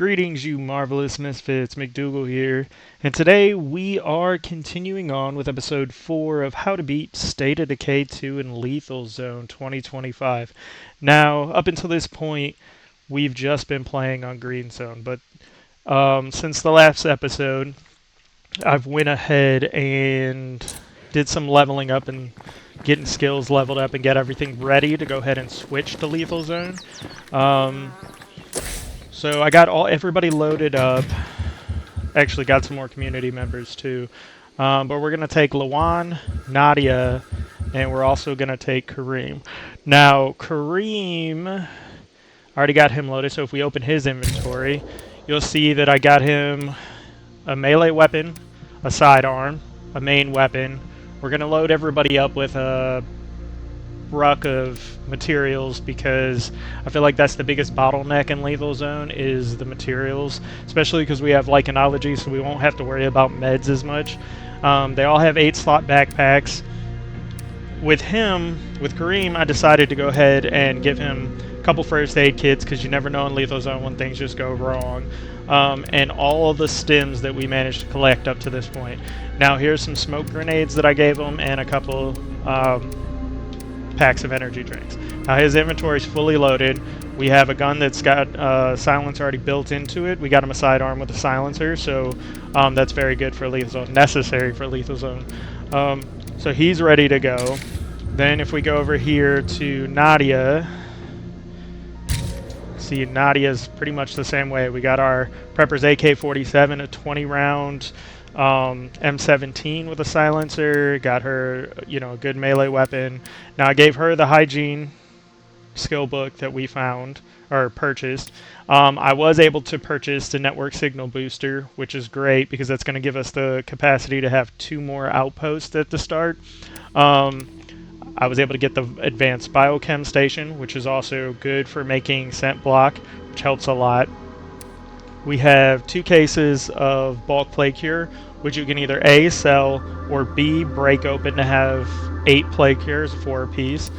Greetings, you marvelous misfits. McDougal here, and today we are continuing on with episode 4 of How to Beat State of Decay 2 in Lethal Zone 2025. Now, up until this point, we've just been playing on Green Zone, but since the last episode, I've went ahead and did some leveling up and getting skills leveled up and get everything ready to go ahead and switch to Lethal Zone. So I got everybody loaded up. Actually got some more community members too. But we're going to take Lawan, Nadia, and we're also going to take Kareem. Now, Kareem, I already got him loaded, so if we open his inventory, you'll see that I got him a melee weapon, a sidearm, a main weapon. We're going to load everybody up with a ruck of materials because I feel like that's the biggest bottleneck in Lethal Zone is the materials, especially because we have Lycanology, so we won't have to worry about meds as much. They all have 8-slot backpacks. With Kareem, I decided to go ahead and give him a couple first aid kits because you never know in Lethal Zone when things just go wrong. And all of the stims that we managed to collect up to this point. Now here's some smoke grenades that I gave him and a couple packs of energy drinks. Now his inventory is fully loaded. We have a gun that's got silencer already built into it. We got him a sidearm with a silencer, so that's very good for Lethal Zone, necessary for Lethal Zone. So he's ready to go. Then if we go over here to Nadia, see Nadia's pretty much the same way. We got our Prepper's AK-47, a 20-round M17 with a silencer. Got her, a good melee weapon. Now I gave her the hygiene skill book that we found or purchased. I was able to purchase the network signal booster, which is great because that's going to give us the capacity to have 2 more outposts at the start. I was able to get the advanced biochem station, which is also good for making scent block, which helps a lot. We have 2 cases of bulk plague cure, which you can either A, sell, or B, break open to have 8 plague cures, 4 apiece.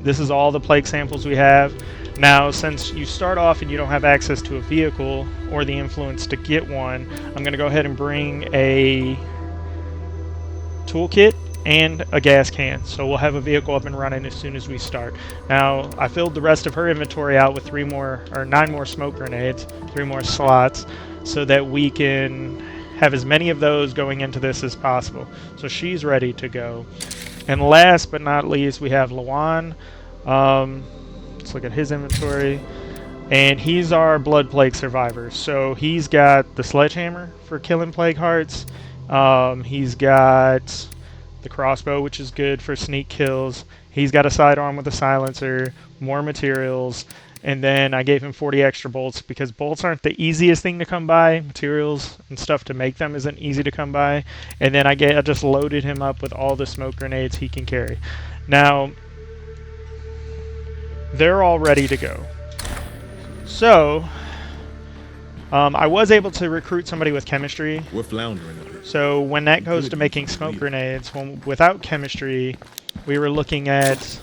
This is all the plague samples we have. Now, since you start off and you don't have access to a vehicle or the influence to get one, I'm going to go ahead and bring a toolkit and a gas can, so we'll have a vehicle up and running as soon as we start. Now I filled the rest of her inventory out with 9 more smoke grenades, 3 more slots, so that we can have as many of those going into this as possible. So she's ready to go. And last but not least, we have Lawan. Let's look at his inventory, and he's our blood plague survivor. So he's got the sledgehammer for killing plague hearts. He's got the crossbow, which is good for sneak kills. He's got a sidearm with a silencer, more materials, and then I gave him 40 extra bolts because bolts aren't the easiest thing to come by. Materials and stuff to make them isn't easy to come by. And then I just loaded him up with all the smoke grenades he can carry. Now, they're all ready to go. So, I was able to recruit somebody with chemistry. We're floundering up here. So when that goes to making smoke grenades, without chemistry, we were looking at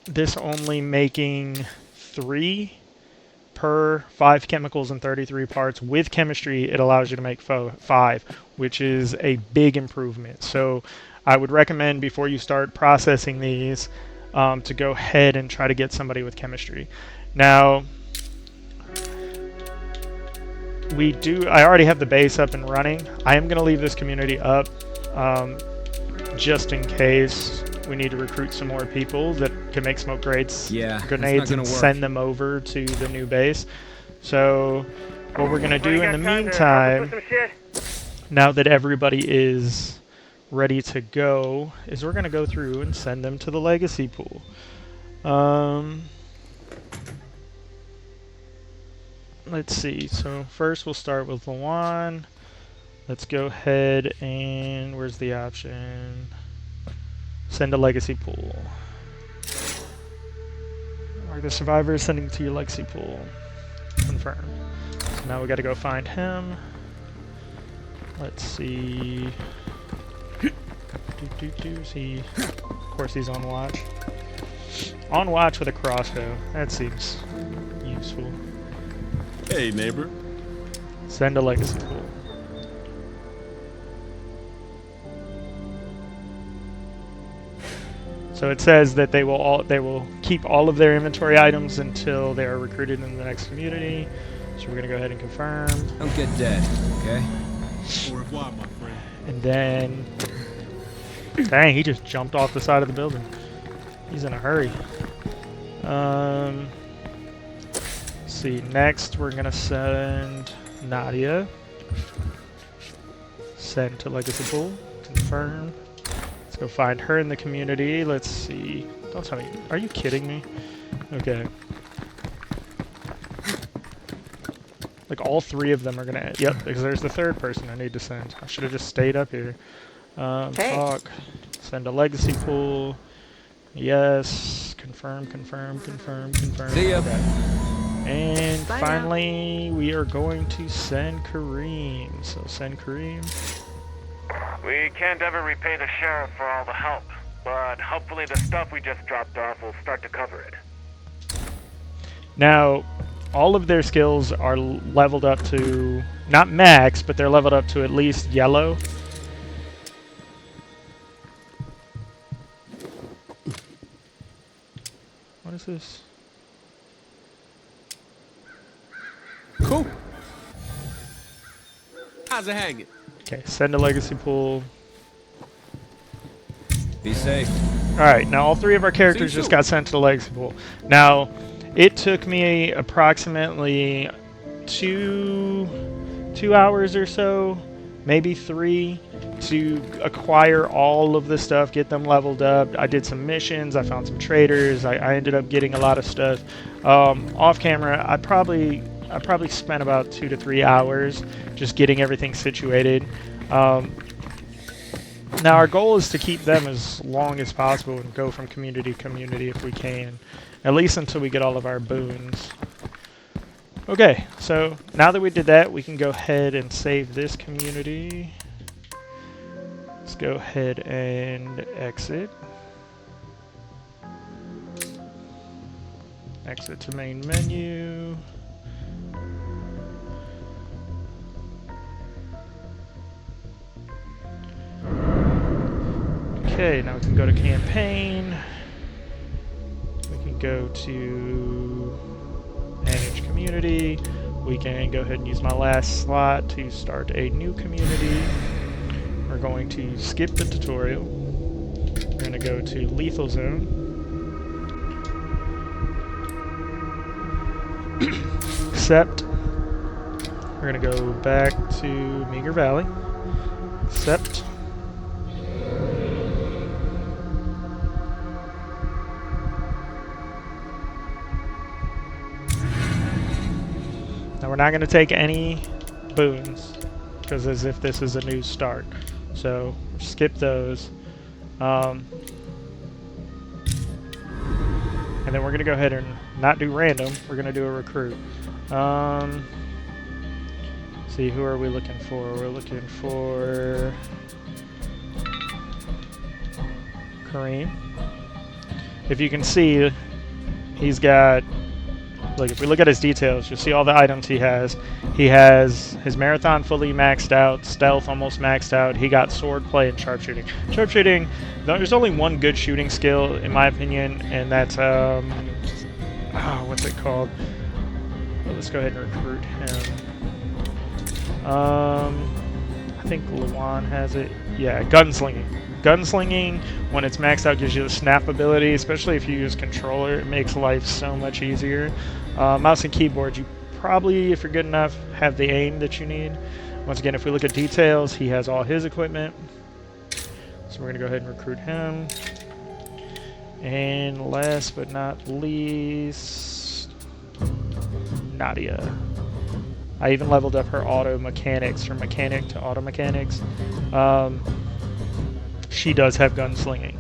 this only making 3 per 5 chemicals and 33 parts. With chemistry, it allows you to make 5, which is a big improvement. So I would recommend before you start processing these to go ahead and try to get somebody with chemistry. Now, I already have the base up and running. I am going to leave this community up just in case we need to recruit some more people that can make smoke grenades and send them over to the new base. So what we're going to do in the meantime, now that everybody is ready to go, is we're going to go through and send them to the legacy pool. Let's see, so first we'll start with Lawan. Let's go ahead and, where's the option? Send a legacy pool. Are the survivors sending to your legacy pool? Confirm. So now we gotta go find him. Let's see. Of course he's on watch. On watch with a crossbow. That seems useful. Hey, neighbor. Send a legacy pool. So it says that they will keep all of their inventory items until they are recruited in the next community. So we're gonna go ahead and confirm. Don't get dead, okay? Au revoir, my friend. And then, dang, he just jumped off the side of the building. He's in a hurry. Let's see, next we're gonna send Nadia. Send to legacy pool. Confirm. Let's go find her in the community. Let's see. Don't tell me. Are you kidding me? Okay. Like all three of them are gonna. Yep, because there's the third person I need to send. I should have just stayed up here. Talk. Send a legacy pool. Yes. Confirm. Confirm. Confirm. Confirm. See ya. Okay. And Bye finally, we are going to send Kareem. So send Kareem. We can't ever repay the sheriff for all the help, but hopefully the stuff we just dropped off will start to cover it. Now, all of their skills are leveled up to, not max, but they're leveled up to at least yellow. What is this? Cool. How's it hanging? Okay, send a legacy pool. Be safe. Alright, now all three of our characters just got sent to the legacy pool. Now, it took me approximately two hours or so, maybe 3, to acquire all of the stuff, get them leveled up. I did some missions, I found some traders, I ended up getting a lot of stuff. Off camera, I probably spent about 2 to 3 hours just getting everything situated. Now our goal is to keep them as long as possible and go from community to community if we can, at least until we get all of our boons. Okay, so now that we did that, we can go ahead and save this community. Let's go ahead and exit. Exit to main menu. Okay, now we can go to campaign. We can go to manage community. We can go ahead and use my last slot to start a new community. We're going to skip the tutorial. We're going to go to lethal zone. Accept. We're going to go back to Meager Valley. Accept. Now we're not going to take any boons, because as if this is a new start. So skip those. And then we're going to go ahead and not do random. We're going to do a recruit. See, who are we looking for? We're looking for Kareem. If you can see, he's got... Like, if we look at his details, you'll see all the items he has. He has his marathon fully maxed out, stealth almost maxed out. He got swordplay and sharpshooting. Sharpshooting, there's only one good shooting skill, in my opinion, and that's, what's it called? Well, let's go ahead and recruit him. I think Lawan has it. Yeah, gunslinging. Gunslinging, when it's maxed out, gives you the snap ability, especially if you use controller. It makes life so much easier. Mouse and keyboard, you probably, if you're good enough, have the aim that you need. Once again, if we look at details, he has all his equipment. So we're going to go ahead and recruit him. And last but not least, Nadia. I even leveled up her auto mechanics from mechanic to auto mechanics. She does have gunslinging,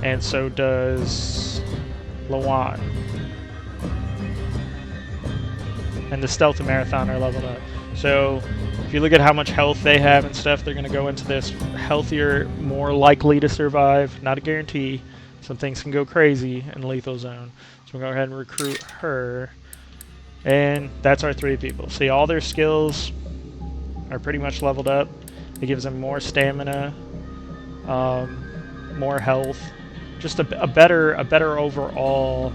and so does Lawan. And the stealth and marathon are leveled up. So if you look at how much health they have and stuff, they're going to go into this healthier, more likely to survive. Not a guarantee. Some things can go crazy in lethal zone. So we'll go ahead and recruit her. And that's our 3 people. See, all their skills are pretty much leveled up. It gives them more stamina, more health, just a better overall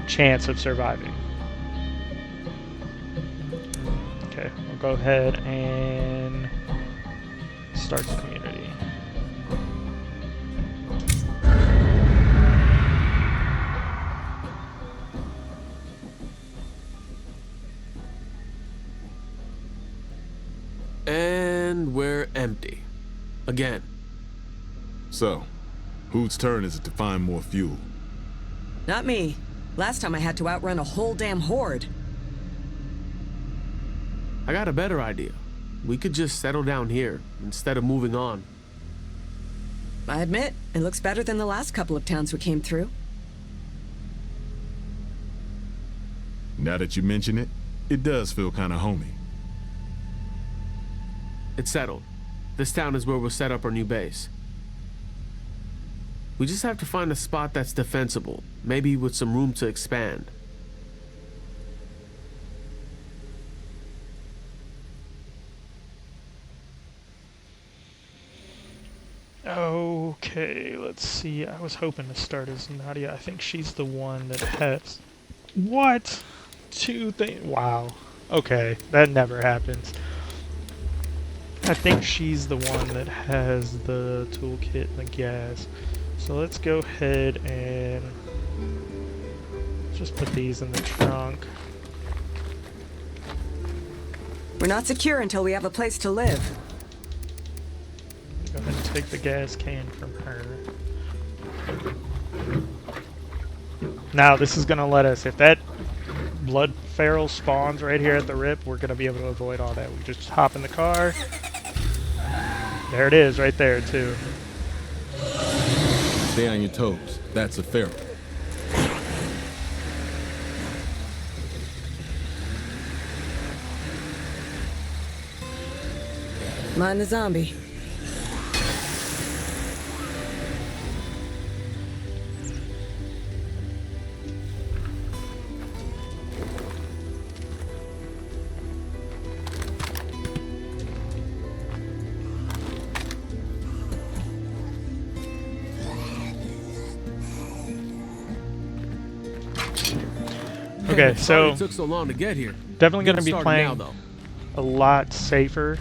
chance of surviving. Okay, we'll go ahead and start the community. And we're empty. Again. So, whose turn is it to find more fuel? Not me. Last time I had to outrun a whole damn horde. I got a better idea. We could just settle down here instead of moving on. I admit, it looks better than the last couple of towns we came through. Now that you mention it, it does feel kind of homey. It's settled. This town is where we'll set up our new base. We just have to find a spot that's defensible, maybe with some room to expand. Okay, let's see. I was hoping to start as Nadia. I think she's the one that has... What? 2 things? Wow. Okay, that never happens. I think she's the one that has the toolkit and the gas. So let's go ahead and just put these in the trunk. We're not secure until we have a place to live. Go ahead and take the gas can from her. Now this is gonna let us, if that blood feral spawns right here at the rip, we're gonna be able to avoid all that. We just hop in the car. There it is, right there too. Stay on your toes. That's a feral. Mind the zombie. Okay, so It took so long to get here. definitely going to Get be started playing now, though. a lot safer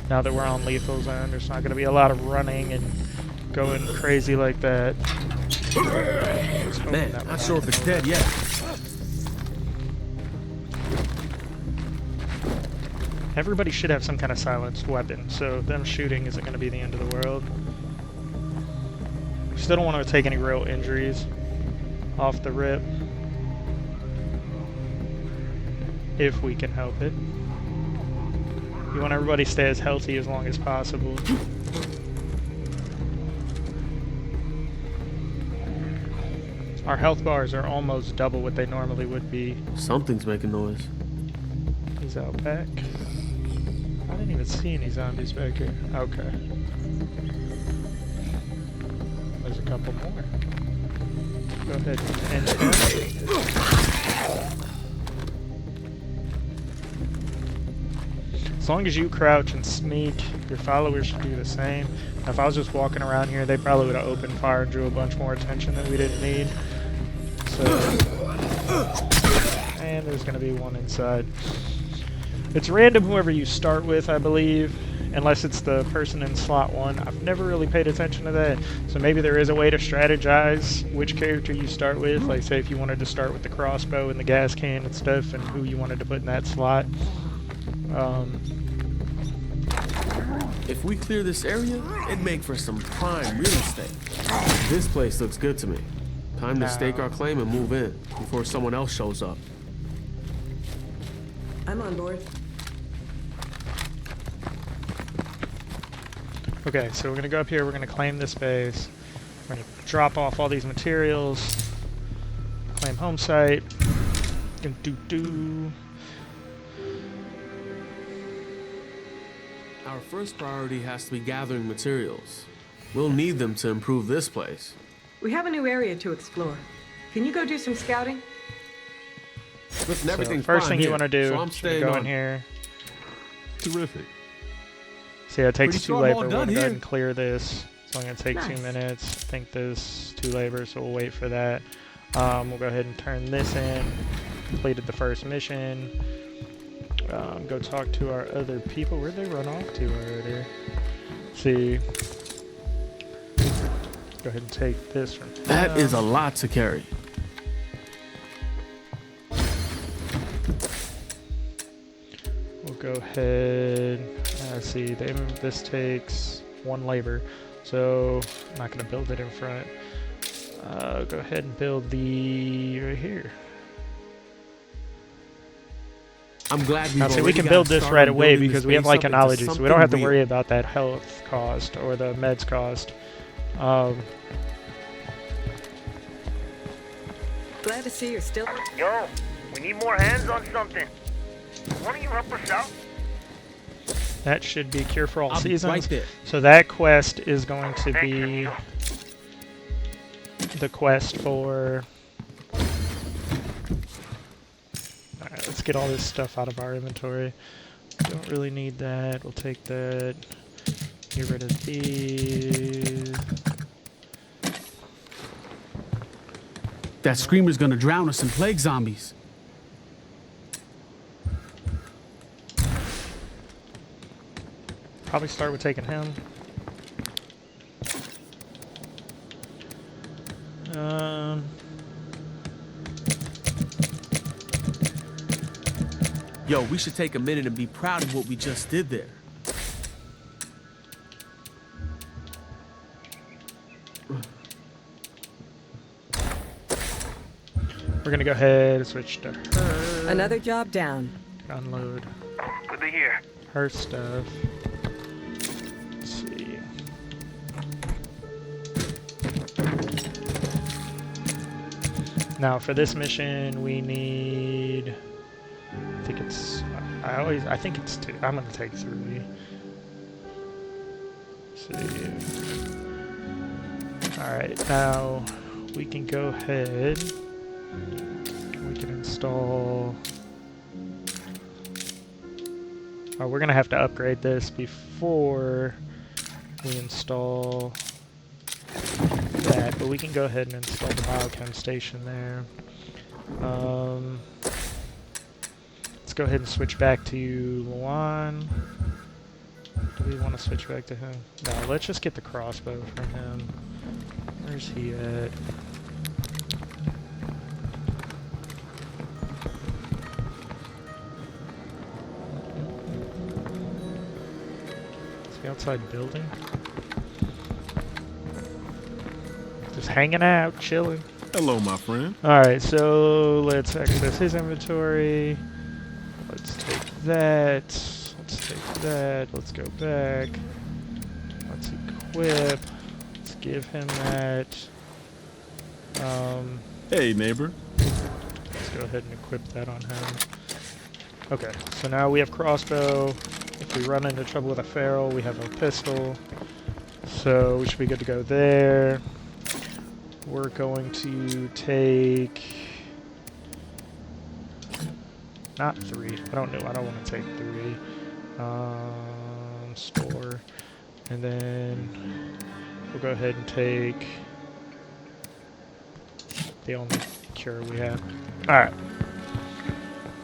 now that we're on lethal zone. There's not going to be a lot of running and going crazy like that. Man, not sure if it's dead yet. Everybody should have some kind of silenced weapon, so them shooting isn't going to be the end of the world. Still don't want to take any real injuries off the rip, if we can help it. You want everybody to stay as healthy as long as possible. Our health bars are almost double what they normally would be. Something's making noise. He's out back. I didn't even see any zombies back here. Okay. There's a couple more. Go ahead and as long as you crouch and sneak, your followers should do the same. Now, if I was just walking around here, they probably would have opened fire and drew a bunch more attention that we didn't need. So, and there's going to be one inside. It's random whoever you start with, I believe, unless it's the person in slot 1. I've never really paid attention to that. So maybe there is a way to strategize which character you start with. Like, say, if you wanted to start with the crossbow and the gas can and stuff, and who you wanted to put in that slot. If we clear this area, it'd make for some prime real estate. This place looks good to me. Time to stake our claim and move in before someone else shows up. I'm on board. Okay, so we're going to go up here, we're going to claim this base. We're going to drop off all these materials. Claim home site. Do-do-do. Our first priority has to be gathering materials. We'll need them to improve this place. We have a new area to explore. Can you go do some scouting? Listen, So everything's first fine thing you here, want to do, so I'm is staying go on. in here. Terrific. See, it takes Pretty 2 sure I'm all labor. We're done gonna go ahead here. and clear this. It's only gonna take 2 Nice. minutes. I think this 2 labor, so we'll wait for that. We'll go ahead and turn this in. Completed the first mission. Go talk to our other people. Where'd they run off to already? See. Go ahead and take this from That is a him. lot to carry. We'll go ahead. See, this takes 1 labor, so I'm not gonna build it in front. Go ahead and build the right here. I'm glad we've Now, see, we already can got build this started right on away building because this we have base up into lycanology, so we don't have to something worry real. about that health cost or the meds cost. Glad to see you're still. Yo, we need more hands on something. Why don't you help us out? That should be Cure for All I'm Seasons. right there. So that quest is going to Thanks, be amigo. the quest for... Alright, let's get all this stuff out of our inventory. Don't really need that. We'll take that. Get rid of these. That screamer's gonna drown us in plague zombies. Probably start with taking him. Yo, we should take a minute and be proud of what we just did there. We're gonna go ahead and switch to her. Another job down. Unload Good to hear. her stuff. Let's see. Now for this mission, we need. I think it's. I think it's 2. I'm gonna take 3. Let's see. All right, now we can go ahead. We can install. We're gonna have to upgrade this before we install that, but we can go ahead and install the biochem station there. Let's go ahead and switch back to Luan. Do we want to switch back to him? No, let's just get the crossbow from him. Where's he at? Is he outside building? Just hanging out, chilling. Hello, my friend. Alright, so let's access his inventory. Let's take that. Let's take that. Let's go back. Let's equip. Let's give him that. Hey, neighbor. Let's go ahead and equip that on him. Okay, so now we have crossbow. If we run into trouble with a feral, we have a pistol. So we should be good to go there. We're going to take... Not 3. I don't know. I don't want to take 3. Store. And then we'll go ahead and take the only cure we have. Alright.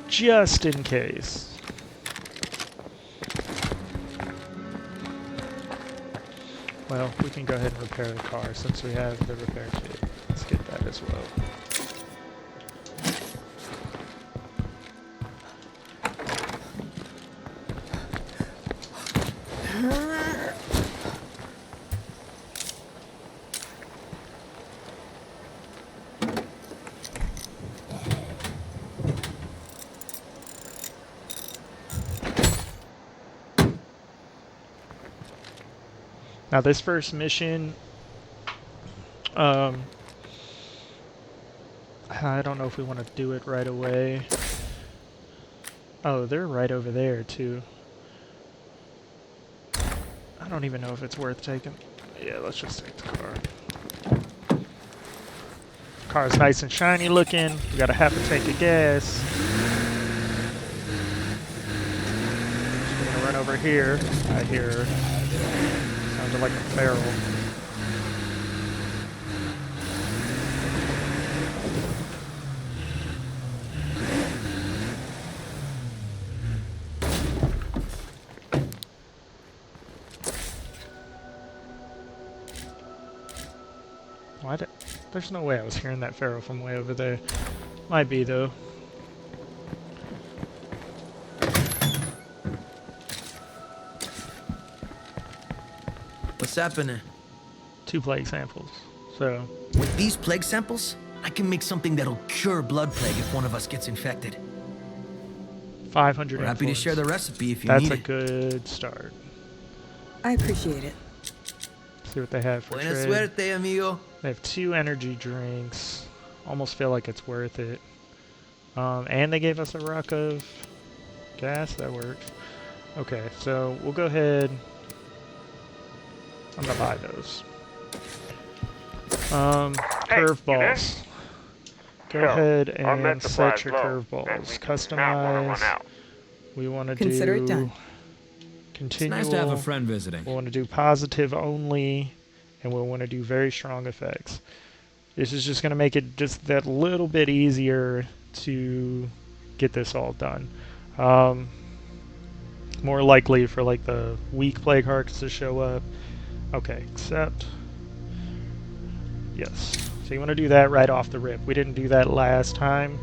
Just in case. Well, we can go ahead and repair the car since we have the repair kit. Let's get that as well. Now this first mission, I don't know if we want to do it right away. Oh, they're right over there too. I don't even know if it's worth taking. Yeah, let's just take the car. Car's nice and shiny looking. We got a half a tank of gas. Just gonna run over here. I hear sounded like a feral. Why did... There's no way I was hearing that feral from way over there. Might be, though. What's happening? 2 plague samples. So, With these plague samples, I can make something that'll cure blood plague if one of us gets infected. 500 We're happy to influence. share the recipe if you That's need a it. good start. I appreciate it. See what they have for Buena trade. suerte, amigo. They have 2 energy drinks. Almost feel like it's worth it. And they gave us a rock of gas. That works. Okay, so we'll go ahead. I'm gonna buy those. Hey, you Curveballs. Go So, ahead our med and supply's set your low, and curveballs. we do not wanna run Customize. out. We want to Consider it do done. It's continual. nice to have a friend visiting. We want to do positive only, and we want to do very strong effects. This is just going to make it just that little bit easier to get this all done. More likely for like the weak plague hearts to show up. Okay, accept. Yes. So you want to do that right off the rip. We didn't do that last time.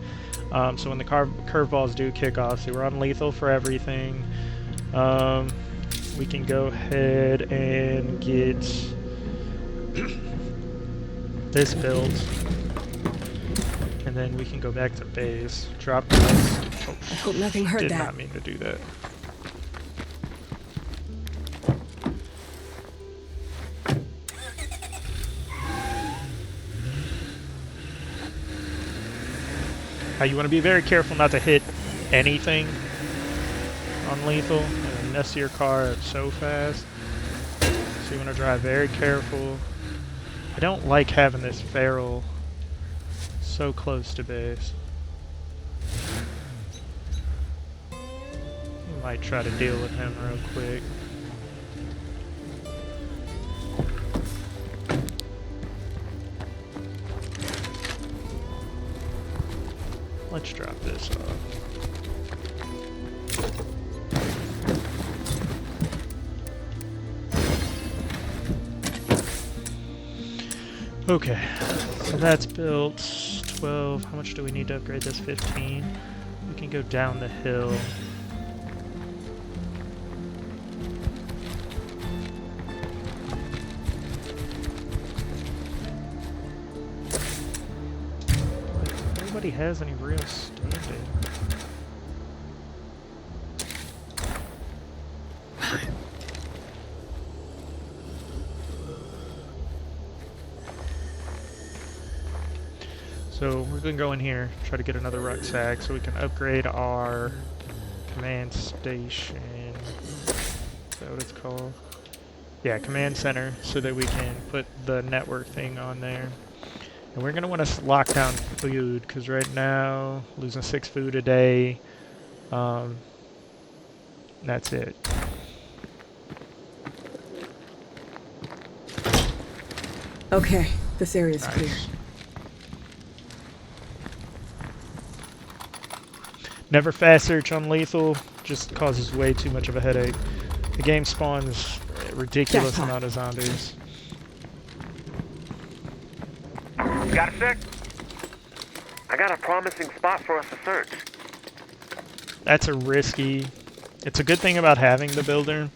So when the curveballs do kick off, so we're on lethal for everything. We can go ahead and get this built, and then we can go back to base. Drop this. Oh, I hope nothing hurt did that. not mean to do that. You want to be very careful not to hit anything on lethal. It'll mess your car up so fast. So you want to drive very careful. I don't like having this feral so close to base. We might try to deal with him real quick. Let's drop this off. Okay, so that's built. 12. How much do we need to upgrade this? 15. We can go down the hill. Nobody has any real standing. So we're gonna go in here, try to get another rucksack so we can upgrade our command station. Is that what it's called? Yeah, command center, so that we can put the network thing on there. And we're going to want to lock down food, because right now, losing 6 food a day, that's it. Okay, this area's clear. Nice. Never fast search on lethal, just causes way too much of a headache. The game spawns a ridiculous Jackpot. amount of zombies. Got a sec? I got a promising spot for us to search. That's a risky... It's a good thing about having the builder,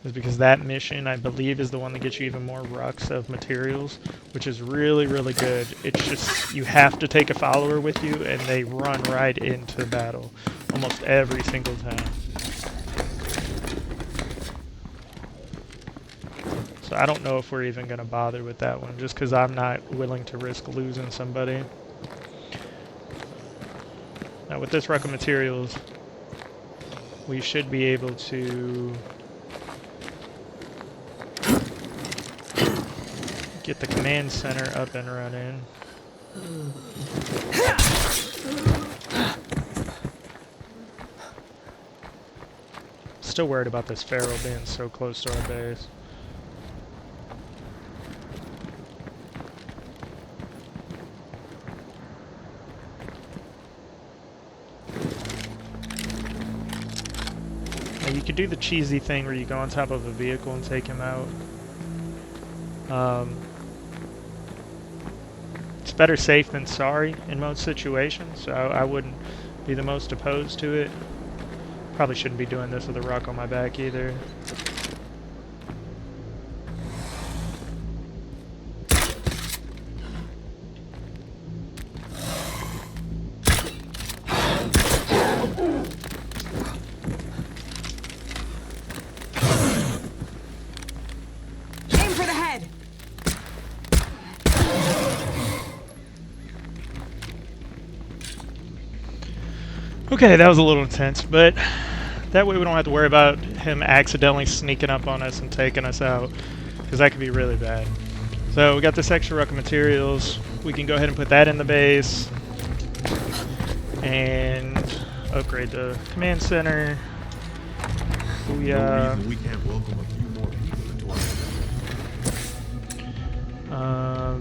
is because that mission, I believe, is the one that gets you even more rucks of materials, which is really, really good. It's just, you have to take a follower with you, and they run right into battle almost every single time. So I don't know if we're even going to bother with that one, just because I'm not willing to risk losing somebody. Now with this ruck of materials, we should be able to get the command center up and running. Still worried about this feral being so close to our base. Now you could do the cheesy thing where you go on top of a vehicle and take him out. It's better safe than sorry in most situations, so I wouldn't be the most opposed to it. Probably shouldn't be doing this with a rock on my back either. Aim for the head! Okay, that was a little intense, but that way we don't have to worry about him accidentally sneaking up on us and taking us out, because that could be really bad. So we got this extra ruck of materials. We can go ahead and put that in the base and upgrade the command center. No reason we can't welcome a few more people into our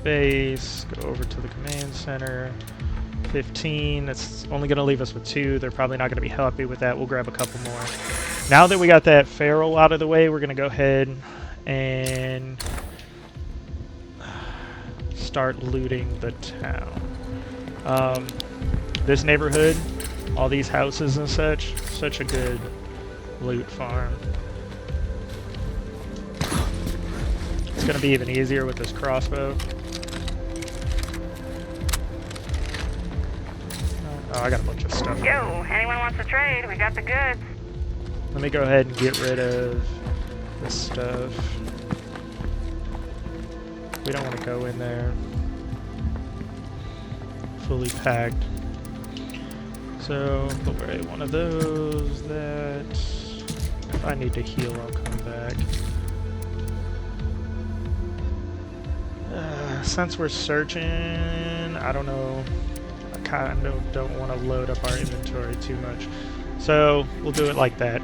Base, go over to the command center. 15, that's only going to leave us with 2. They're probably not going to be happy with that. We'll grab a couple more. Now that we got that feral out of the way, we're going to go ahead and start looting the town. This neighborhood, all these houses and such a good loot farm. It's going to be even easier with this crossbow. Oh, I got a bunch of stuff. Yo, anyone wants to trade? We got the goods. Let me go ahead and get rid of this stuff. We don't want to go in there fully packed. So, put away one of those, that. If I need to heal, I'll come back. Since we're searching, I don't know. I kind of don't want to load up our inventory too much. So, we'll do it like that.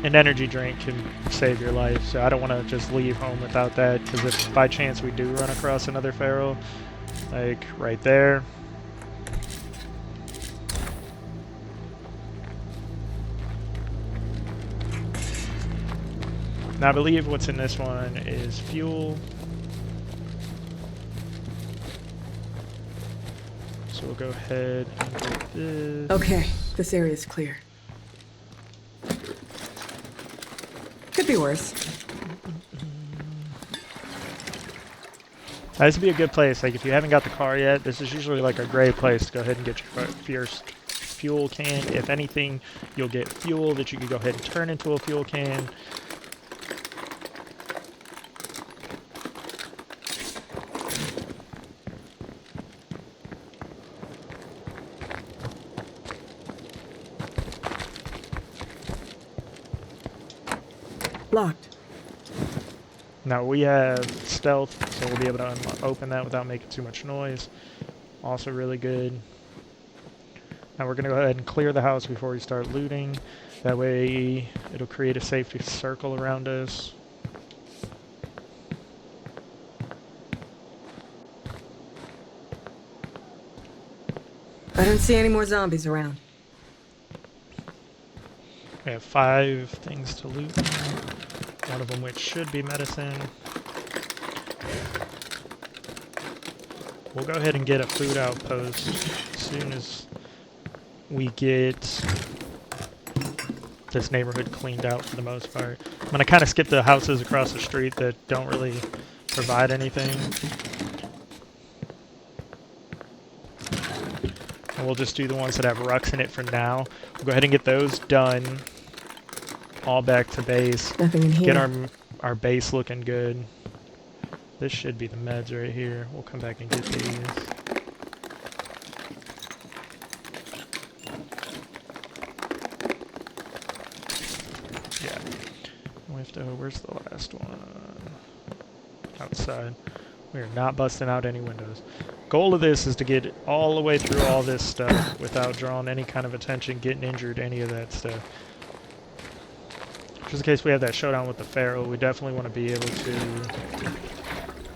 An energy drink can save your life, so I don't want to just leave home without that, because if by chance we do run across another feral, like right there. Now I believe what's in this one is fuel. So we'll go ahead and get this. Okay, this area's clear. Could be worse. This would be a good place. Like, if you haven't got the car yet, this is usually like a great place to go ahead and get your first fuel can. If anything, you'll get fuel that you can go ahead and turn into a fuel can. Locked. Now we have stealth, so we'll be able to open that without making too much noise. Also really good. Now we're going to go ahead and clear the house before we start looting. That way it'll create a safety circle around us. I don't see any more zombies around. We have 5 things to loot. One of them which should be medicine. We'll go ahead and get a food outpost as soon as we get this neighborhood cleaned out for the most part. I'm going to kind of skip the houses across the street that don't really provide anything. And we'll just do the ones that have rucks in it for now. We'll go ahead and get those done. All back to base. Nothing in here. Get our base looking good. This should be the meds right here. We'll come back and get these. Yeah. We have to. Where's the last last one. Outside. We are not busting out any windows. Goal of this is to get all the way through all this stuff without drawing any kind of attention, getting injured, any of that stuff. Just in case we have that showdown with the Pharaoh, we definitely want to be able to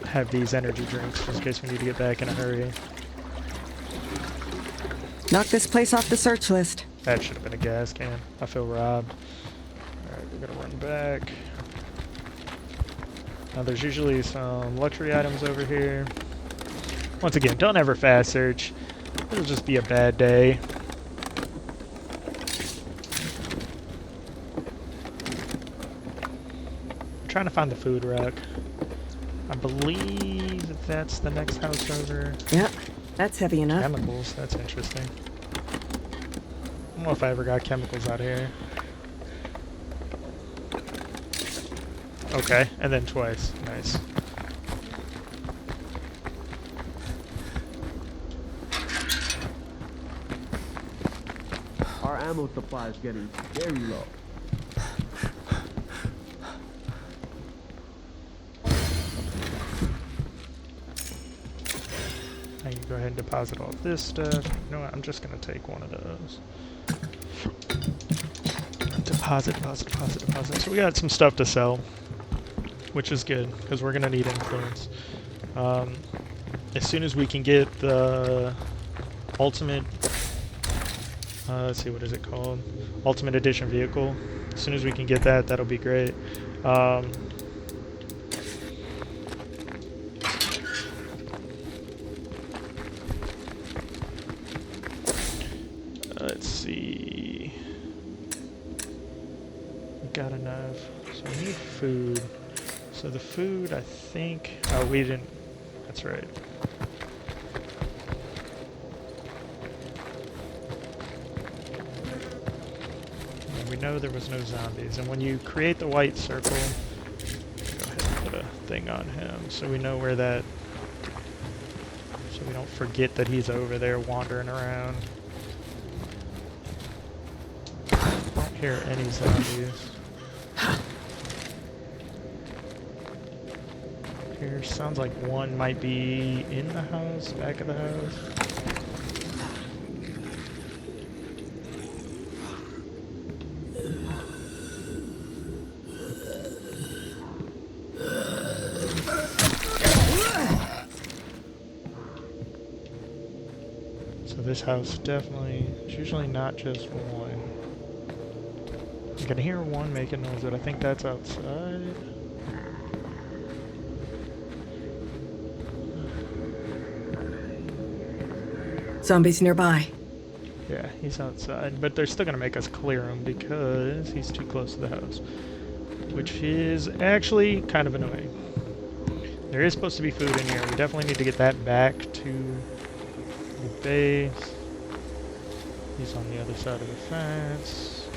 have these energy drinks just in case we need to get back in a hurry. Knock this place off the search list. That should have been a gas can. I feel robbed. Alright, we're gonna run back. Now there's usually some luxury items over here. Once again, don't ever fast search. It'll just be a bad day. I'm trying to find the food rack. I believe that that's the next house over. Yep, that's heavy enough. Chemicals, that's interesting. I don't know if I ever got chemicals out here. Okay, and then twice. Nice. Our ammo supply is getting very low. I can go ahead and deposit all this stuff. You know what? I'm just going to take one of those. Deposit. So we got some stuff to sell, which is good, because we're going to need influence. As soon as we can get the ultimate... let's see, what is it called? Ultimate Edition vehicle. As soon as we can get that, that'll be great. Let's see. We got enough. So we need food. So the food, I think... Oh, we didn't... That's right. And we know there was no zombies. And when you create the white circle... Go ahead and put a thing on him so we know where that... So we don't forget that he's over there wandering around. Don't hear any zombies. Here, sounds like one might be in the house, back of the house. So this house definitely, it's usually not just one. I can hear one making noise, but I think that's outside. Zombies nearby. Yeah, he's outside, but they're still gonna make us clear him because he's too close to the house, which is actually kind of annoying. There is supposed to be food in here. We definitely need to get that back to the base. He's on the other side of the fence.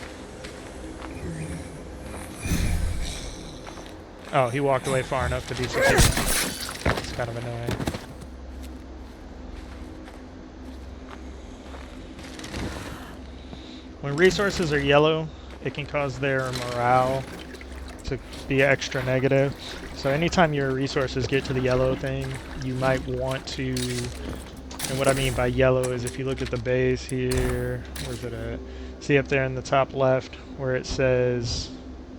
Oh, he walked away far enough to be secure. It's kind of annoying. When resources are yellow, it can cause their morale to be extra negative. So anytime your resources get to the yellow thing, you might want to... And what I mean by yellow is if you look at the base here, where's it at? See up there in the top left where it says,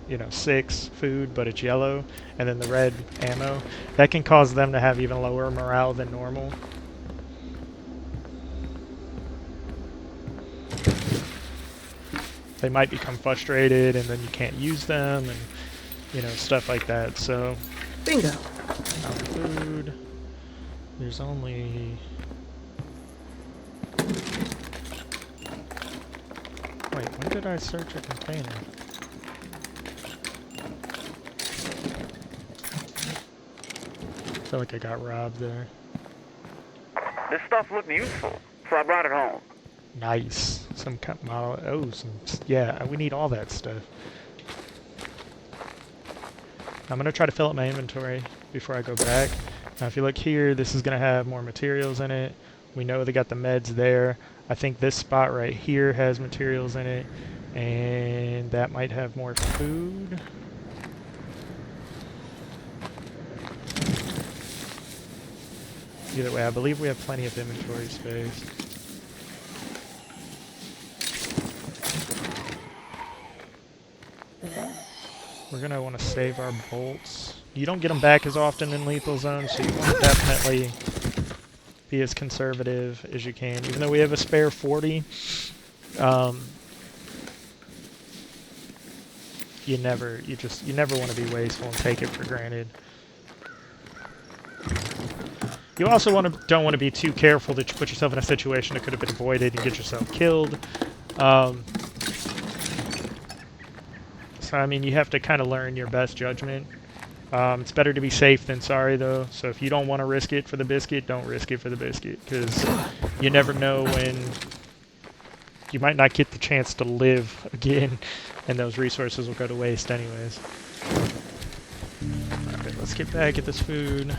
you know, 6 food, but it's yellow, and then the red ammo. That can cause them to have even lower morale than normal. They might become frustrated and then you can't use them and, you know, stuff like that. So, Bingo. food. There's only... Wait, when did I search a container? I feel like I got robbed there. This stuff looked useful, so I brought it home. Nice. Some kind of model. Oh, some... Yeah, we need all that stuff. I'm going to try to fill up my inventory before I go back. Now, if you look here, this is going to have more materials in it. We know they got the meds there. I think this spot right here has materials in it. And that might have more food. Either way, I believe we have plenty of inventory space. We're going to want to save our bolts. You don't get them back as often in lethal zones, so you want to definitely be as conservative as you can. Even though we have a spare 40, you never want to be wasteful and take it for granted. You also don't want to be too careful that you put yourself in a situation that could have been avoided and get yourself killed. So I mean, you have to kind of learn your best judgment. It's better to be safe than sorry, though. So if you don't want to risk it for the biscuit, don't risk it for the biscuit, because you never know when you might not get the chance to live again, and those resources will go to waste anyways. Alright, let's get back at this food.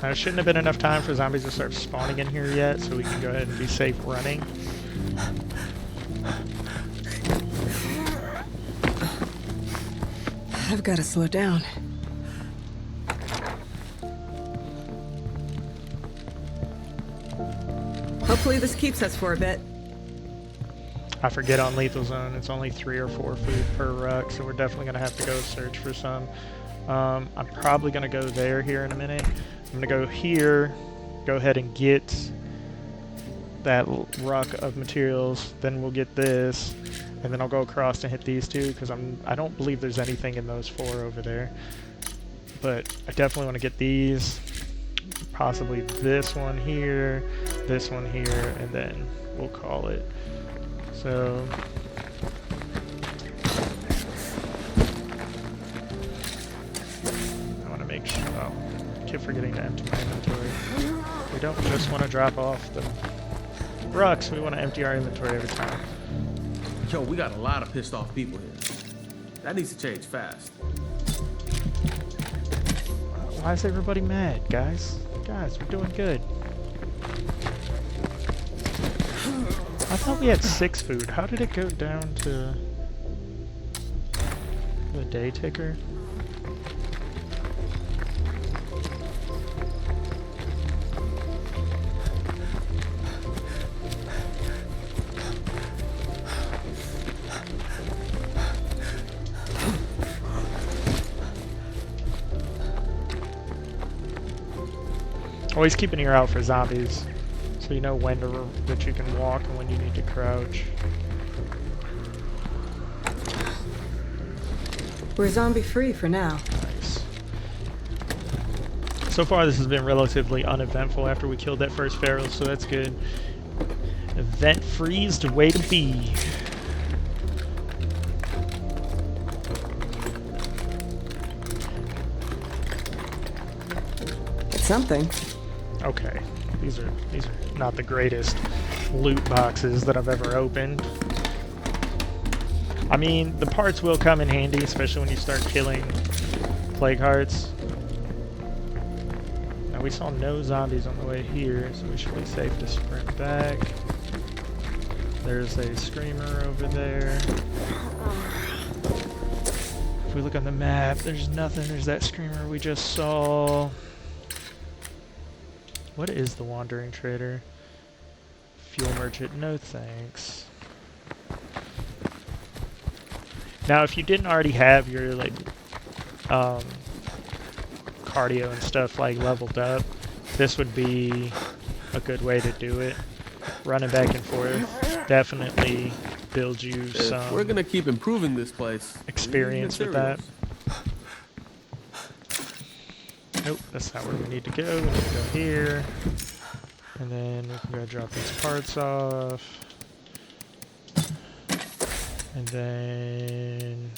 There shouldn't have been enough time for zombies to start spawning in here yet, so we can go ahead and be safe running. I've got to slow down. Hopefully this keeps us for a bit. I forget on Lethal Zone, it's only 3 or 4 food per ruck, so we're definitely going to have to go search for some. I'm probably going to go there here in a minute. I'm going to go here, go ahead and get that ruck of materials, then we'll get this, and then I'll go across and hit these two, because I don't believe there's anything in those 4 over there. But I definitely want to get these, possibly this one here, and then we'll call it. So I want to make sure, I keep forgetting to empty my inventory. We don't just want to drop off the rucks, we want to empty our inventory every time. Yo, we got a lot of pissed off people here. That needs to change fast. Why is everybody mad, guys? Guys, we're doing good. I thought we had 6 food. How did it go down to the day ticker? Always keep an ear out for zombies, so you know when that you can walk and when you need to crouch. We're zombie-free for now. Nice. So far this has been relatively uneventful after we killed that first feral, so that's good. Event-free is the way to be. It's something. Okay, these are not the greatest loot boxes that I've ever opened. I mean, the parts will come in handy, especially when you start killing plague hearts. Now we saw no zombies on the way here, so we should be safe to sprint back. There's a screamer over there. If we look on the map, there's nothing. There's that screamer we just saw. What is the Wandering Trader? Fuel Merchant, no thanks. Now, if you didn't already have your, like, cardio and stuff, like, leveled up, this would be a good way to do it. Running back and forth definitely builds you some... We're gonna keep improving this place. Experience with that. Nope, that's not where we need to go. We need to go here. And then we can go drop these parts off. And then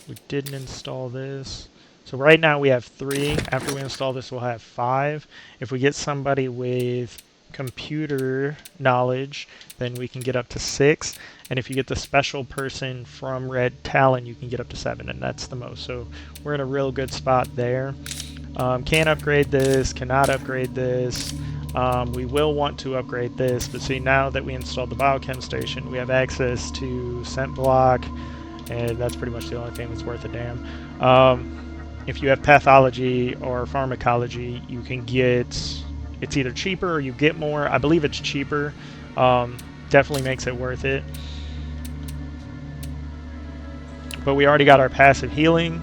we didn't install this. So right now we have 3. After we install this, we'll have 5. If we get somebody with computer knowledge, then we can get up to 6. And if you get the special person from Red Talon, you can get up to 7, and that's the most. So we're in a real good spot there. Can't upgrade this, cannot upgrade this. We will want to upgrade this, but see, now that we installed the biochem station, we have access to scent block, and that's pretty much the only thing that's worth a damn. if you have pathology or pharmacology, you can get, it's either cheaper or you get more. I believe it's cheaper. Definitely makes it worth it. But we already got our passive healing.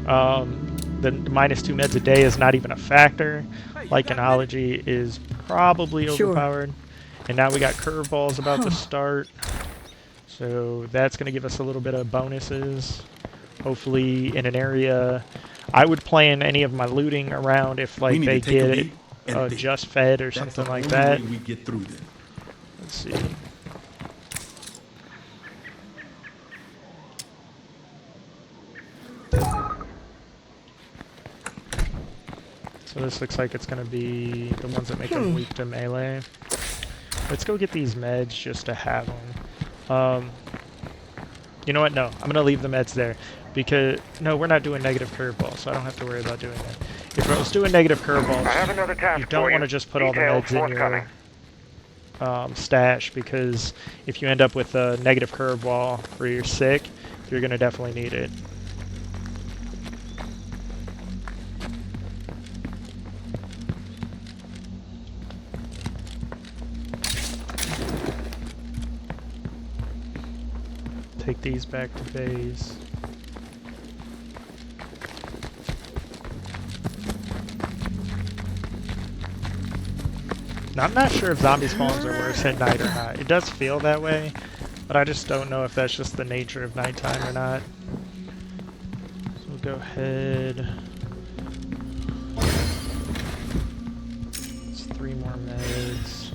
The -2 meds a day is not even a factor. Lycanology is probably overpowered. And now we got curveballs about to start. So that's going to give us a little bit of bonuses. Hopefully in an area. I would plan any of my looting around if like they get it just fed or something like that. We get through them. Let's see. So this looks like it's going to be the ones that make them weak to melee. Let's go get these meds just to have them. You know what? No, I'm going to leave the meds there. Because, no, we're not doing negative curveball, so I don't have to worry about doing that. If I was doing negative curveballs, I have another task you don't want to just put all the meds in your stash, because if you end up with a negative curveball where you're sick, you're going to definitely need it. Take these back to base. Now, I'm not sure if zombie spawns are worse at night or not. It does feel that way, but I just don't know if that's just the nature of nighttime or not. So we'll go ahead. It's 3 more meds.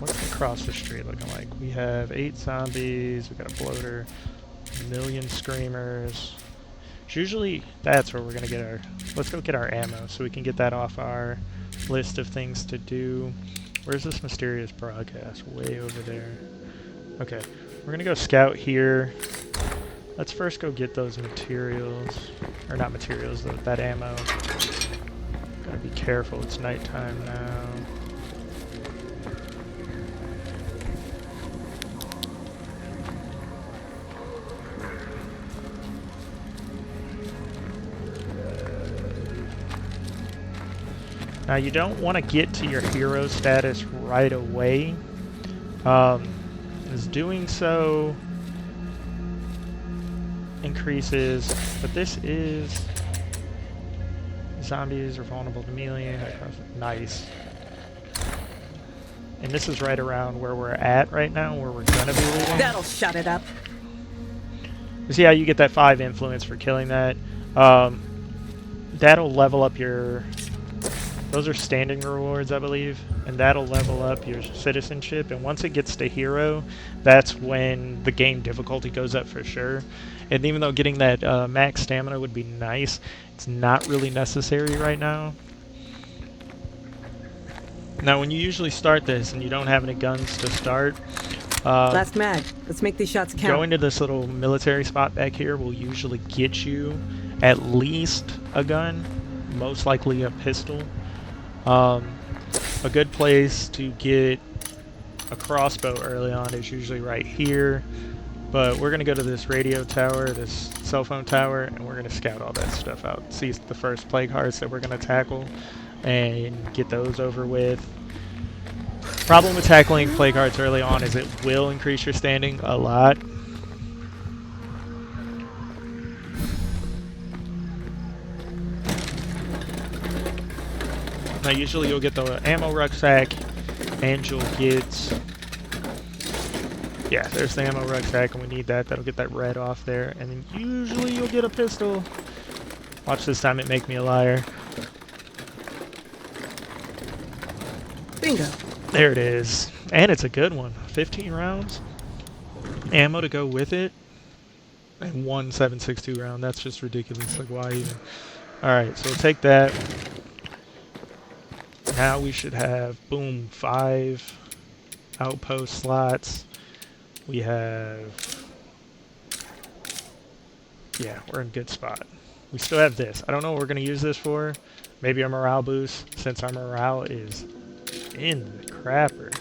What's across the street looking like? We have 8 zombies, we got a bloater, 1,000,000 screamers. It's usually, that's where we're gonna get our, let's go get our ammo so we can get that off our list of things to do. Where's this mysterious broadcast? Way over there. Okay, we're gonna go scout here. Let's first go get those materials, or not materials, that ammo. Gotta be careful, it's nighttime now. Now you don't want to get to your hero status right away, as doing so increases, but this is zombies are vulnerable to melee. Nice. And this is right around where we're at right now, where we're gonna be leaving. That'll shut it up. See how you get that 5 influence for killing that. That'll level up your. Those are standing rewards, I believe, and that'll level up your citizenship. And once it gets to hero, that's when the game difficulty goes up for sure. And even though getting that max stamina would be nice, it's not really necessary right now. Now, when you usually start this and you don't have any guns to start, Last mag. Let's make these shots count. going to this little military spot back here will usually get you at least a gun, most likely a pistol. A good place to get a crossbow early on is usually right here, but we're going to go to this radio tower, this cell phone tower, and we're going to scout all that stuff out. See the first plague hearts that we're going to tackle and get those over with. Problem with tackling plague hearts early on is it will increase your standing a lot. Now usually you'll get the ammo rucksack, and you'll get, yeah, there's the ammo rucksack, and we need that. That'll get that red off there, and then usually you'll get a pistol. Watch this time it make me a liar. Bingo. There it is, and it's a good one. 15 rounds, ammo to go with it, and 1 7.62 round. That's just ridiculous. Like, why even? All right, so we'll take that. Now we should have, boom, 5 outpost slots. We have, yeah, we're in a good spot. We still have this. I don't know what we're going to use this for. Maybe a morale boost, since our morale is in the crapper.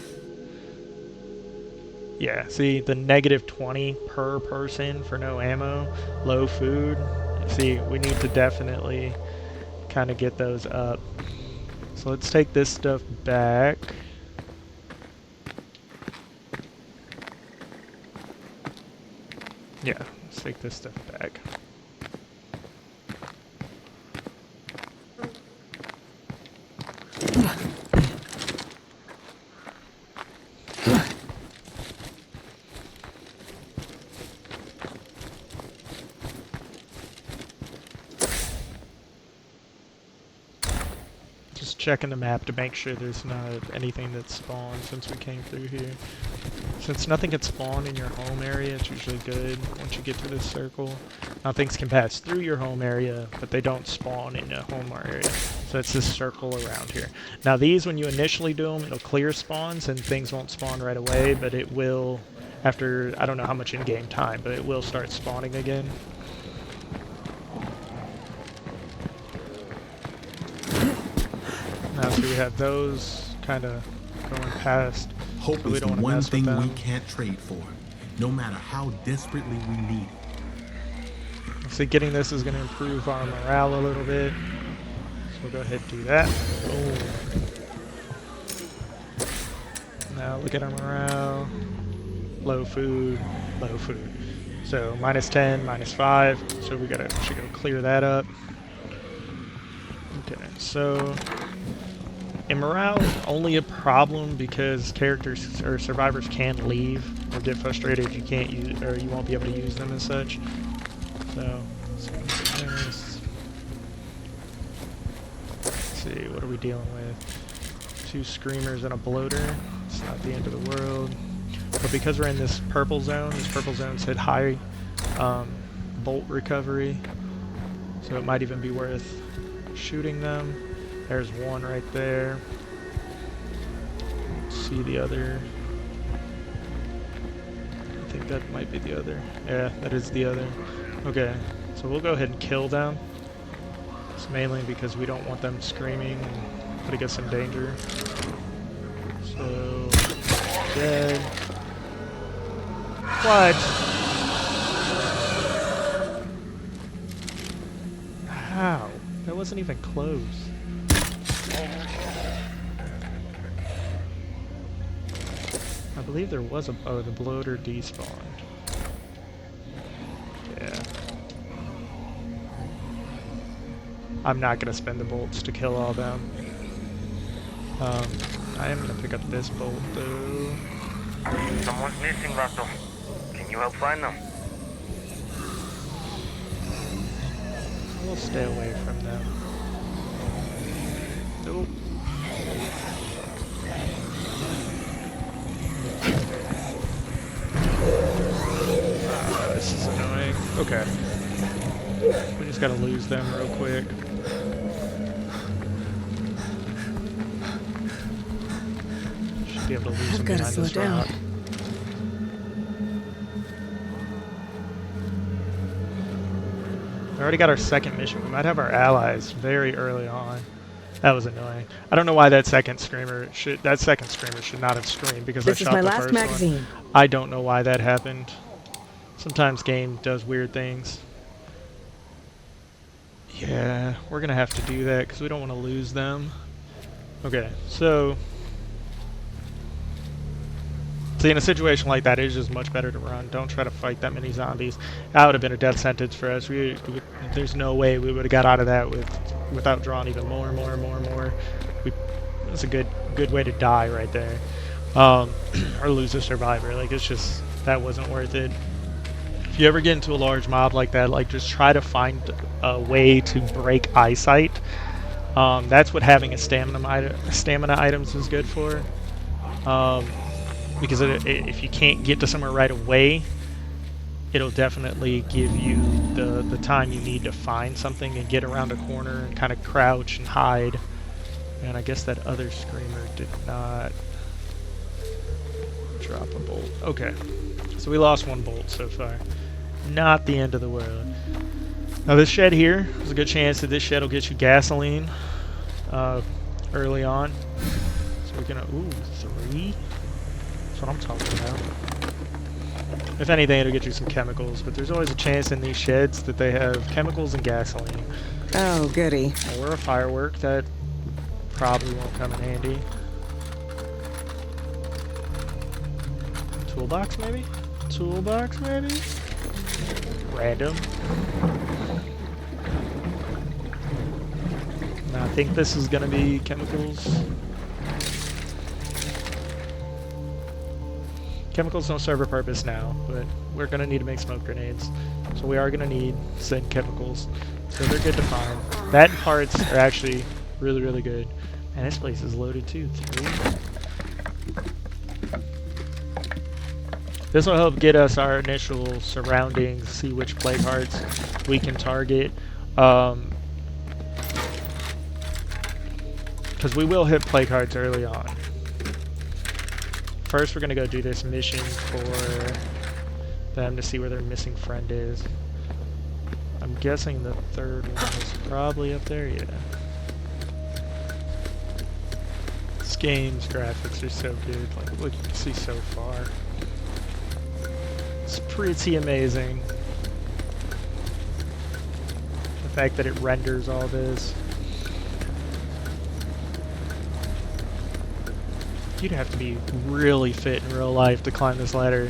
Yeah, see, the -20 per person for no ammo, low food, See, we need to definitely kind of get those up. So let's take this stuff back. Yeah, let's take this stuff back. Just checking the map to make sure there's not anything that spawned since we came through here. Since nothing can spawn in your home area, it's usually good once you get to this circle. Now things can pass through your home area, but they don't spawn in your home area. So it's this circle around here. Now these, when you initially do them, it'll clear spawns and things won't spawn right away, but it will, after, I don't know how much in-game time, but it will start spawning again. Now see, we have those kind of going past. Hope So we is the don't wanna one mess with thing we them. can't trade for, no matter how desperately we need it. See, getting this is going to improve our morale a little bit. So we'll go ahead and do that. Boom. Now look at our morale. Low food, low food. So minus 10, minus 5. So we should go clear that up. Okay, so and morale is only a problem because characters or survivors can leave or get frustrated if you can't use, or you won't be able to use them and such. So let's see, what are we dealing with? 2 screamers and a bloater. It's not the end of the world. But because we're in this purple zone said high bolt recovery. So it might even be worth shooting them. There's one right there. Let's see the other. I think that might be the other. Yeah, that is the other. Okay, so we'll go ahead and kill them. It's mainly because we don't want them screaming and putting us in danger. So, dead. What? How? That wasn't even close. I believe there was a... Oh, the bloater despawned. Yeah. I'm not going to spend the bolts to kill all them. I am going to pick up this bolt, though. Someone's missing, Russell. Can you help find them? We'll stay away from them. Nope. This is annoying. Okay. We just gotta lose them real quick. Should be able to lose I've them gotta behind slow this down. rock. We already got our second mission. We might have our allies very early on. That was annoying. I don't know why that second screamer should not have screamed because This I is shot my the last first magazine. one. I don't know why that happened. Sometimes game does weird things. Yeah, we're gonna have to do that because we don't want to lose them. Okay, so see, in a situation like that, it's just much better to run. Don't try to fight that many zombies. That would have been a death sentence for us. There's no way we would have got out of that without drawing even more. It's a good way to die right there, or lose a survivor. Like, it's just, that wasn't worth it. If you ever get into a large mob like that, like, just try to find a way to break eyesight. That's what having a stamina items is good for. Because if you can't get to somewhere right away, it'll definitely give you the time you need to find something and get around a corner and kind of crouch and hide. And I guess that other screamer did not drop a bolt. Okay, so we lost 1 bolt so far. Not the end of the world. Now this shed here, there's a good chance that this shed will get you gasoline early on. So we're gonna, ooh, 3? That's what I'm talking about. If anything, it'll get you some chemicals, but there's always a chance in these sheds that they have chemicals and gasoline. Oh, goody. Or a firework that probably won't come in handy. Toolbox, maybe? Toolbox, maybe? Random. Now, I think this is gonna be chemicals. Chemicals don't serve a purpose now, but we're gonna need to make smoke grenades. So we are gonna need said chemicals. So they're good to find. That and parts are actually really, really good. And this place is loaded too. 3. This will help get us our initial surroundings, see which plague hearts we can target. Because we will hit plague hearts early on. First, we're going to go do this mission for them to see where their missing friend is. I'm guessing the third one is probably up there, yeah. This game's graphics are so good, like what you can see so far. It's pretty amazing. The fact that it renders all this. You'd have to be really fit in real life to climb this ladder.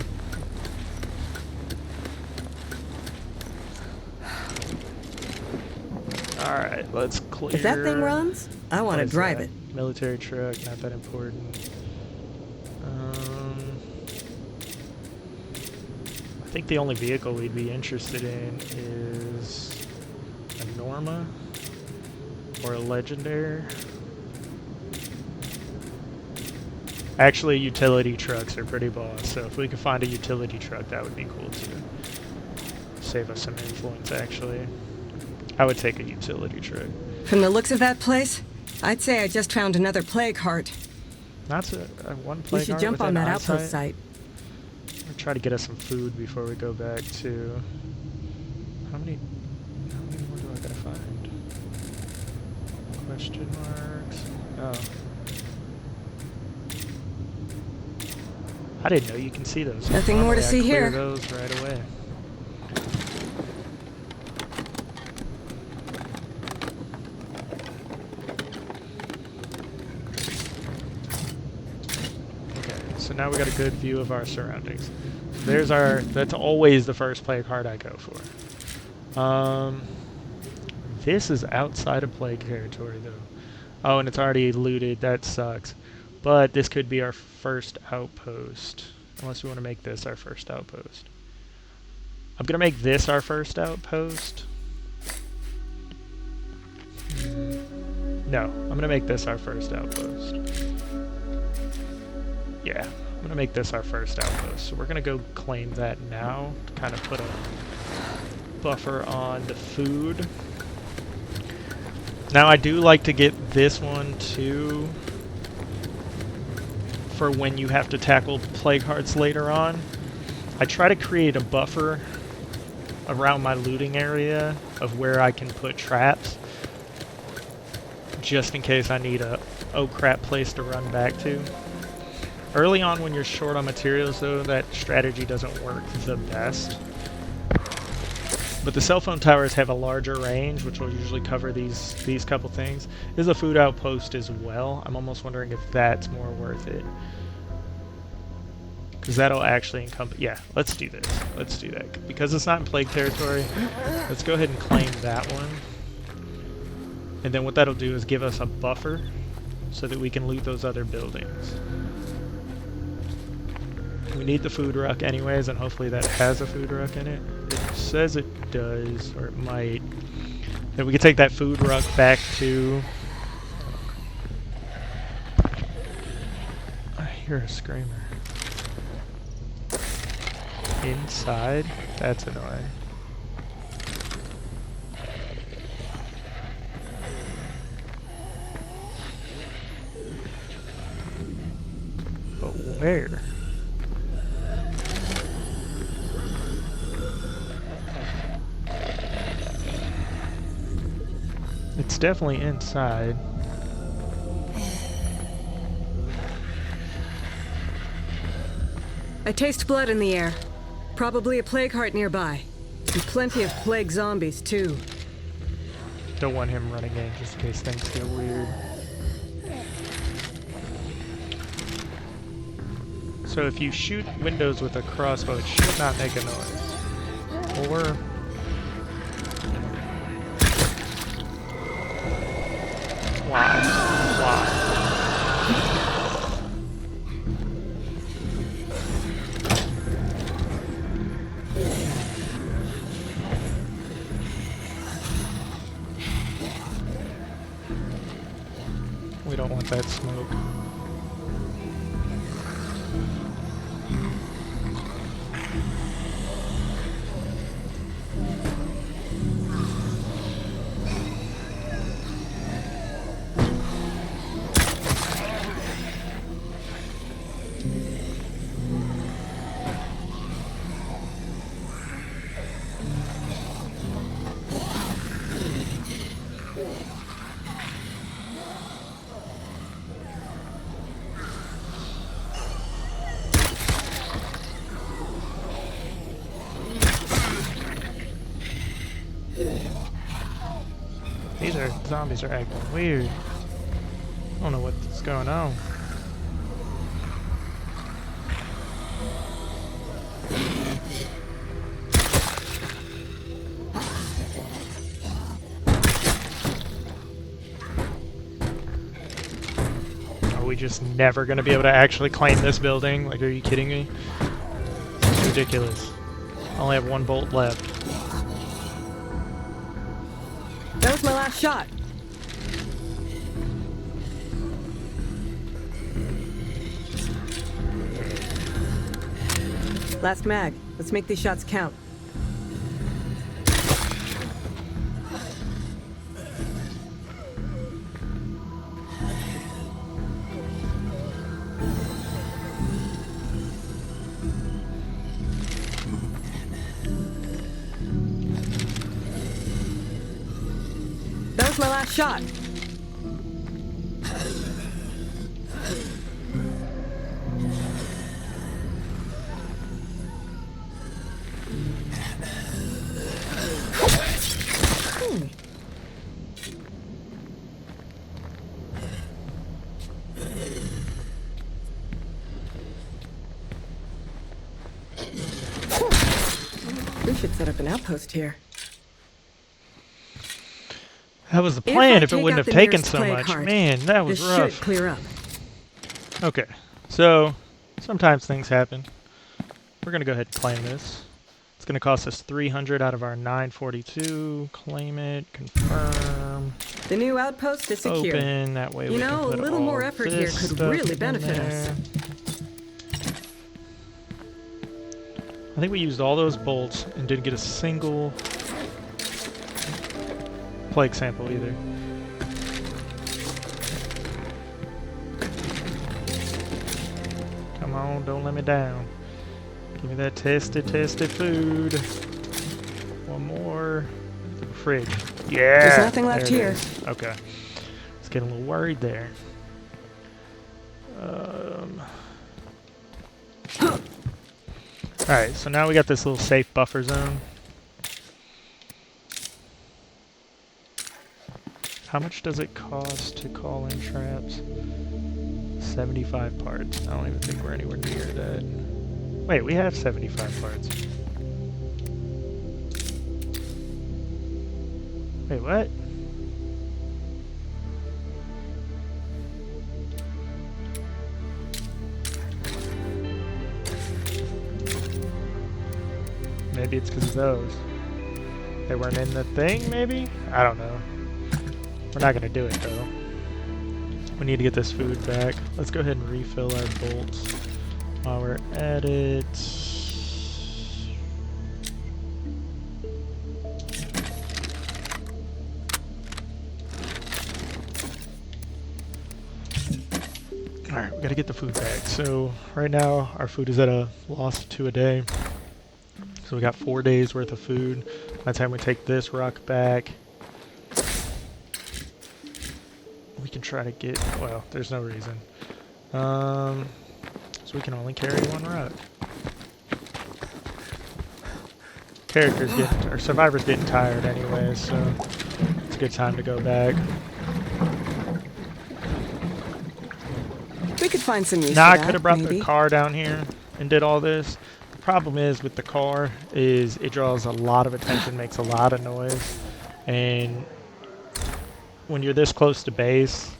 Alright, let's clear... If that thing runs, I want to drive it. Military truck, not that important. I think the only vehicle we'd be interested in is a Norma or a Legendary. Actually, utility trucks are pretty boss, so if we could find a utility truck, that would be cool too. Save us some influence, actually. I would take a utility truck. From the looks of that place, I'd say I just found another plague heart. That's a one plague We should heart jump on within that eyesight. outpost site. I'll try to get us some food before we go back to... How many more do I gotta find? Question marks. Oh. I didn't know you can see those. Nothing more to Normally, I see clear here. those right away. So now we got a good view of our surroundings. There's that's always the first plague heart I go for. This is outside of plague territory though. Oh, and it's already looted, that sucks. But this could be our first outpost. Unless we want to make this our first outpost. I'm gonna make this our first outpost. No, I'm gonna make this our first outpost. Yeah, I'm gonna make this our first outpost. So we're gonna go claim that now to kind of put a buffer on the food. Now I do like to get this one too for when you have to tackle plague hearts later on. I try to create a buffer around my looting area of where I can put traps just in case I need a oh crap place to run back to. Early on when you're short on materials though, that strategy doesn't work the best. But the cell phone towers have a larger range, which will usually cover these couple things. There's a food outpost as well. I'm almost wondering if that's more worth it. Because that'll actually encompass... Yeah, let's do this. Let's do that. Because it's not in plague territory, let's go ahead and claim that one. And then what that'll do is give us a buffer so that we can loot those other buildings. We need the food ruck anyways, and hopefully that has a food ruck in it. It says it does, or it might. Then we can take that food ruck back to... I hear a screamer. Inside? That's annoying. But where? It's definitely inside. I taste blood in the air. Probably a plague heart nearby. And plenty of plague zombies, too. Don't want him running in just in case things get weird. So if you shoot windows with a crossbow, it should not make a noise. Or... Why? Why? We don't want that smoke. Zombies are acting weird. I don't know what's going on. Are we just never going to be able to actually claim this building? Like, are you kidding me? It's ridiculous. I only have one bolt left. That was my last shot. Last mag. Let's make these shots count. That was my last shot. We should set up an outpost here. That was the plan if it take wouldn't out have the taken nearest so plague much. heart, Man, that was this rough. should clear up. Okay, so sometimes things happen. We're gonna go ahead and claim this. It's gonna cost us 300 out of our 942. Claim it, confirm, The new outpost is secure. open. That way we You can know, a put little all more effort here this could stuff really in benefit us. there. I think we used all those bolts and didn't get a single plague sample either. Come on, don't let me down. Give me that tested food. One more. Fridge. Yeah! There's nothing left there it here. is. Okay. I was getting a little worried there. Alright, so now we got this little safe buffer zone. How much does it cost to call in traps? 75 parts. I don't even think we're anywhere near that. Wait, we have 75 parts. Wait, what? Maybe it's because of those. They weren't in the thing, maybe? I don't know. We're not going to do it, though. We need to get this food back. Let's go ahead and refill our bolts while we're at it. Alright, we got to get the food back. So, right now, our food is at a loss of 2 a day. So we got 4 days worth of food. By the time we take this rock back, we can try to get, well, there's no reason. So we can only carry 1 rock. characters getting, or survivors getting tired anyway, so it's a good time to go back. We could find some use Now for I that, could have brought maybe. the car down here and did all this. The problem is with the car is it draws a lot of attention, makes a lot of noise, and when you're this close to base,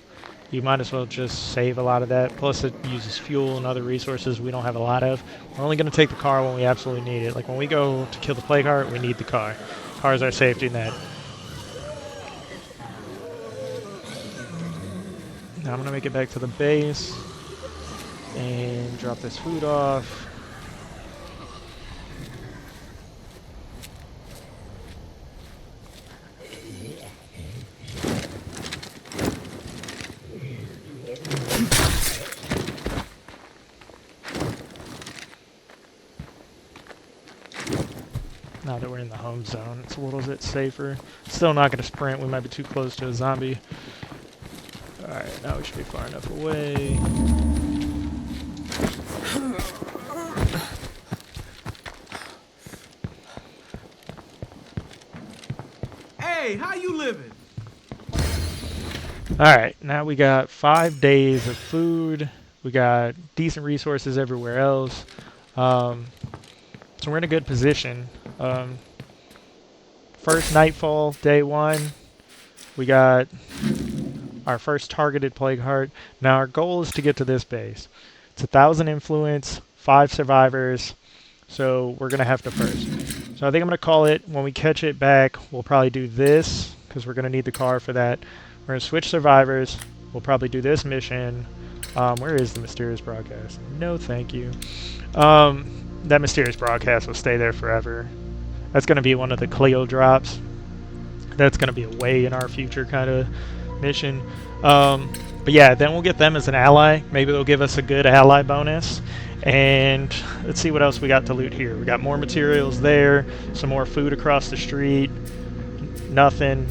you might as well just save a lot of that. Plus it uses fuel and other resources we don't have a lot of. We're only going to take the car when we absolutely need it. Like when we go to kill the plague heart, we need the car. Car's our safety net. Now I'm going to make it back to the base and drop this food off. Now that we're in the home zone, it's a little bit safer. Still not going to sprint. We might be too close to a zombie. Alright, now we should be far enough away. Hey, how you living? Alright, now we got 5 days of food. We got decent resources everywhere else. So we're in a good position. First nightfall, day 1. We got our first targeted plague heart. Now our goal is to get to this base. It's 1,000 influence, 5 survivors. So we're gonna have to first. So I think I'm gonna call it, when we catch it back, we'll probably do this, because we're gonna need the car for that. We're gonna switch survivors. We'll probably do this mission. Where is the mysterious broadcast? No, thank you. That mysterious broadcast will stay there forever. That's gonna be one of the Cleo drops. That's gonna be a way in our future kind of mission. But yeah, then we'll get them as an ally. Maybe they'll give us a good ally bonus. And let's see what else we got to loot here. We got more materials there, some more food across the street. Nothing.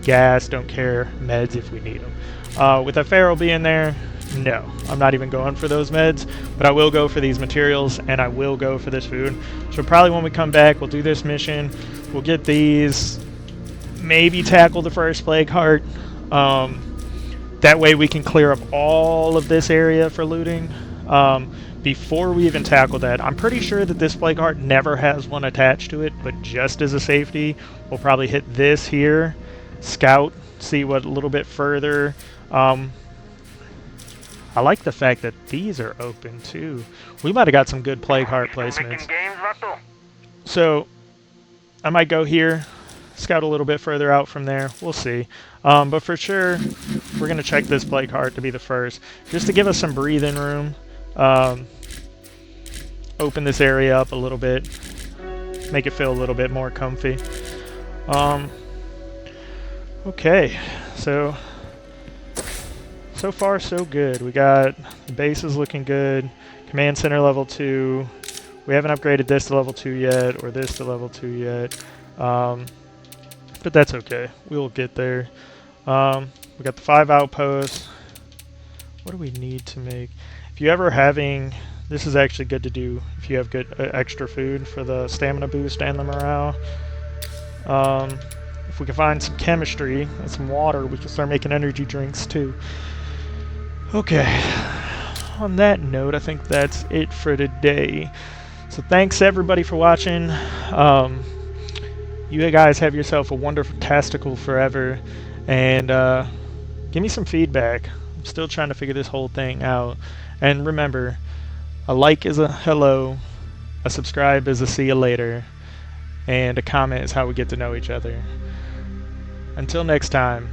Gas, don't care. Meds if we need them. With a feral being there, no, I'm not even going for those meds, but I will go for these materials and I will go for this food. So probably when we come back, we'll do this mission. We'll get these, maybe tackle the first plague heart. That way we can clear up all of this area for looting. Before we even tackle that, I'm pretty sure that this plague heart never has one attached to it, but just as a safety, we'll probably hit this here, scout, see what a little bit further. I like the fact that these are open too. We might have got some good plague heart placements. So I might go here, scout a little bit further out from there. We'll see. But for sure, we're going to check this plague heart to be the first, just to give us some breathing room. Open this area up a little bit, make it feel a little bit more comfy. Okay, so far so good. We got the base is looking good. Command center level 2. We haven't upgraded this to level 2 yet, or this to level 2 yet. But that's okay. We'll get there. We got the 5 outposts. What do we need to make? If you ever having, this is actually good to do if you have good extra food for the stamina boost and the morale. If we can find some chemistry and some water, we can start making energy drinks too. Okay, on that note, I think that's it for today. So thanks everybody for watching. You guys have yourself a wonderful tastical forever, and give me some feedback. I'm still trying to figure this whole thing out. And remember, a like is a hello, a subscribe is a see you later, and a comment is how we get to know each other. Until next time,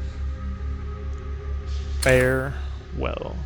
farewell.